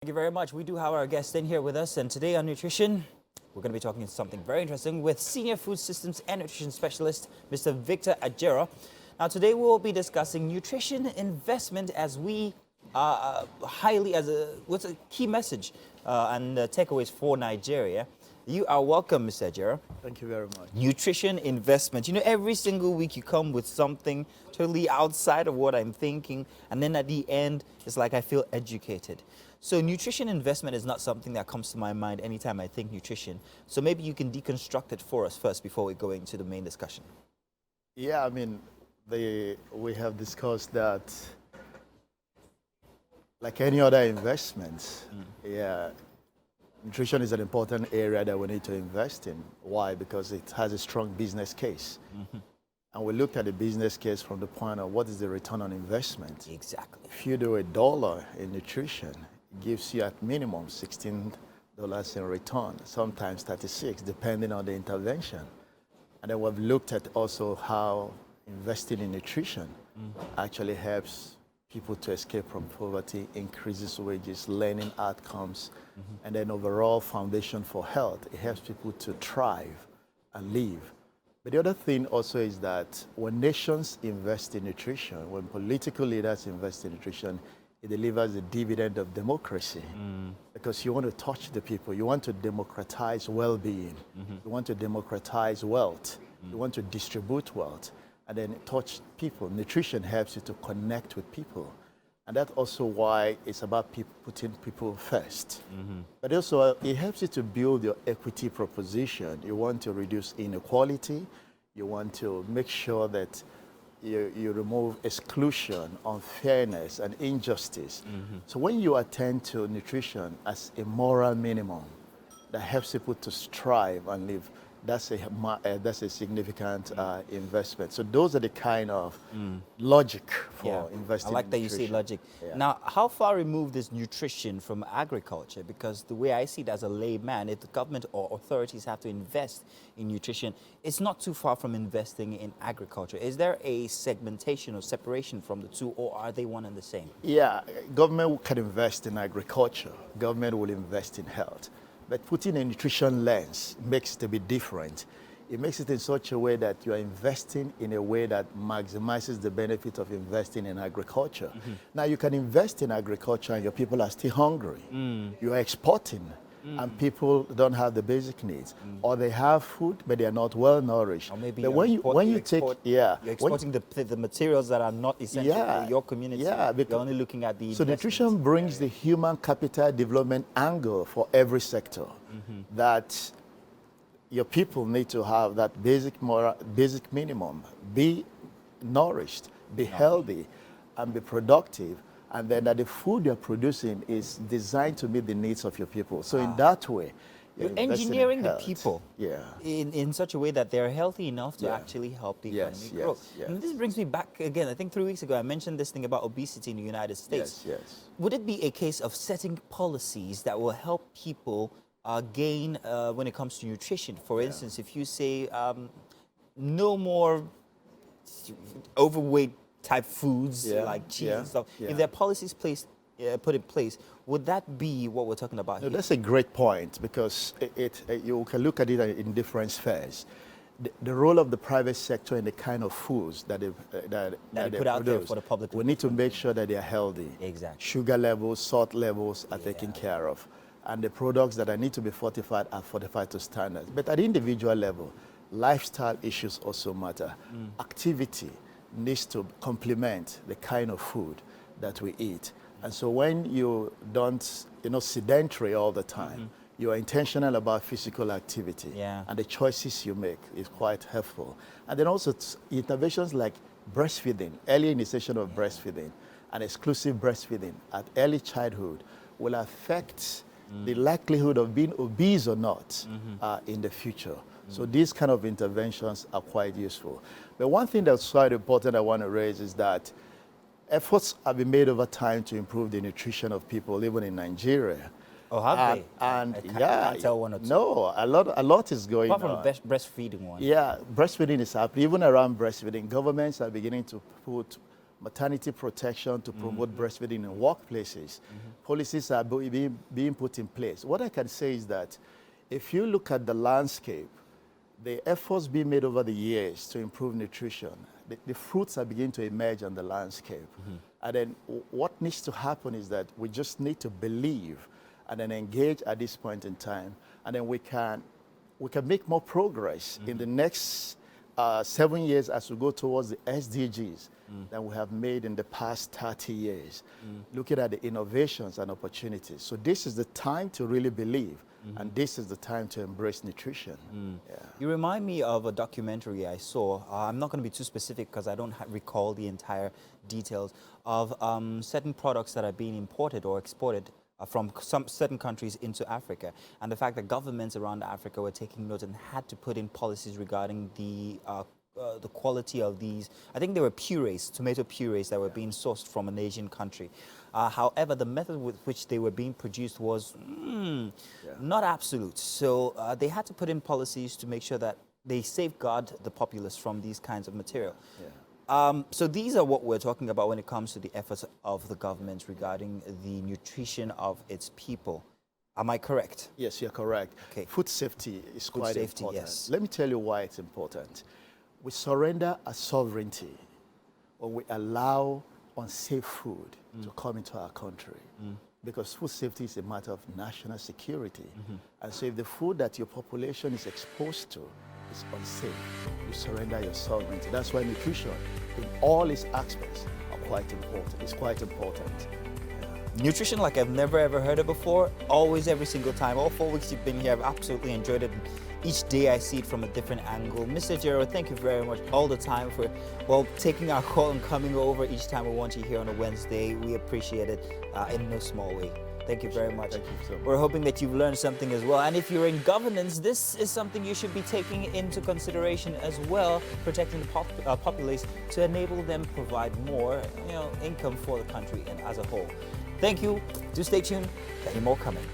Thank you very much. We do have our guest in here with us, and today on nutrition, we're going to be talking something very interesting with Senior Food Systems and Nutrition Specialist, Mr. Victor Ajieroh. Now, today we will be discussing nutrition investment as we what's a key message and takeaways for Nigeria. You are welcome, Mr. Ajieroh. Thank you very much. Nutrition investment. You know, every single week you come with something totally outside of what I'm thinking, and then at the end, it's like I feel educated. So nutrition investment is not something that comes to my mind anytime I think nutrition. So maybe you can deconstruct it for us first before we go into the main discussion. Yeah, I mean, we have discussed that like any other investment, nutrition is an important area that we need to invest in. Why? Because it has a strong business case. And we looked at the business case from the point of what is the return on investment. Exactly. If you do $1 in nutrition, it gives you at minimum $16 in return, sometimes 36, depending on the intervention. And then we've looked at also how investing in nutrition actually helps people to escape from poverty, increases wages, learning outcomes, and then overall foundation for health. It helps people to thrive and live. But the other thing also is that when nations invest in nutrition, when political leaders invest in nutrition, it delivers the dividend of democracy. Because you want to touch the people. You want to democratize well-being. You want to democratize wealth. You want to distribute wealth. And then touch people. Nutrition helps you to connect with people. And that's also why it's about putting people first. But also, it helps you to build your equity proposition. You want to reduce inequality. You want to make sure that you remove exclusion, unfairness, and injustice. So when you attend to nutrition as a moral minimum that helps people to strive and live, that's a significant investment. So those are the kind of logic for investing. I like in that nutrition. you say logic. Yeah. Now, how far removed is nutrition from agriculture? Because the way I see it as a layman, if the government or authorities have to invest in nutrition, it's not too far from investing in agriculture. Is there a segmentation or separation from the two, or are they one and the same? Yeah, government can invest in agriculture. Government will invest in health. But putting a nutrition lens makes it a bit different. It makes it in such a way that you are investing in a way that maximizes the benefit of investing in agriculture. Now, you can invest in agriculture and your people are still hungry. You are exporting and people don't have the basic needs. Or they have food, but they are not well nourished. Or maybe but you're exporting the materials that are not essential for your community. Yeah, you're only looking at the so nutrition brings the human capital development angle for every sector. That your people need to have that basic minimum, be nourished, be healthy, and be productive. And then that the food you're producing is designed to meet the needs of your people. So in that way, you're engineering the people Yeah. in such a way that they're healthy enough to actually help the economy grow. And this brings me back again. I think 3 weeks ago I mentioned this thing about obesity in the United States. Would it be a case of setting policies that will help people gain when it comes to nutrition? For instance, if you say no more overweight type foods like cheese and stuff, if there are policies put in place, would that be what we're talking about here? That's a great point, because you can look at it in different spheres. The role of the private sector in the kind of foods that they put out there for the public. We need to make sure that they are healthy. Exactly. Sugar levels, salt levels are taken care of. And the products that need to be fortified are fortified to standards. But at the individual level, lifestyle issues also matter. Activity needs to complement the kind of food that we eat. And so when you don't, sedentary all the time, you are intentional about physical activity. And the choices you make is quite helpful. And then also interventions like breastfeeding, early initiation of breastfeeding, and exclusive breastfeeding at early childhood will affect the likelihood of being obese or not in the future. So these kind of interventions are quite useful. But one thing that's quite important I want to raise is that efforts have been made over time to improve the nutrition of people, even in Nigeria. Oh, have they? And I can't tell one or two. No, a lot is going on. Apart from the breastfeeding one. Yeah, breastfeeding is happening. Even around breastfeeding, governments are beginning to put maternity protection to promote breastfeeding in workplaces. Policies are being put in place. What I can say is that if you look at the landscape, the efforts being made over the years to improve nutrition, the fruits are beginning to emerge on the landscape. And then what needs to happen is that we just need to believe and then engage at this point in time, and then we can make more progress in the next 7 years as we go towards the SDGs that we have made in the past 30 years, looking at the innovations and opportunities. So this is the time to really believe, and this is the time to embrace nutrition. Yeah. You remind me of a documentary I saw. I'm not going to be too specific because I don't recall the entire details of certain products that are being imported or exported from some certain countries into Africa, and the fact that governments around Africa were taking note and had to put in policies regarding the quality of these. I think they were purees, tomato purees that were being sourced from an Asian country. However, the method with which they were being produced was not absolute. So they had to put in policies to make sure that they safeguard the populace from these kinds of material. So these are what we're talking about when it comes to the efforts of the government regarding the nutrition of its people. Am I correct? Yes, you're correct. Okay. Food safety is quite important. Yes. Let me tell you why it's important. We surrender our sovereignty when we allow unsafe food to come into our country. Because food safety is a matter of national security. And so if the food that your population is exposed to is unsafe, you surrender your sovereignty. That's why nutrition in all its aspects are quite important. It's quite important. Nutrition like I've never ever heard it before, always, every single time. All 4 weeks you've been here, I've absolutely enjoyed it. Each day I see it from a different angle. Mr. Ajieroh, thank you very much all the time for, well, taking our call and coming over each time we want you here on a Wednesday. We appreciate it in no small way. Thank you very much. Thank you so much. We're hoping that you've learned something as well. And if you're in governance, this is something you should be taking into consideration as well, protecting the populace to enable them provide more, income for the country and as a whole. Thank you. Do stay tuned. Plenty more coming.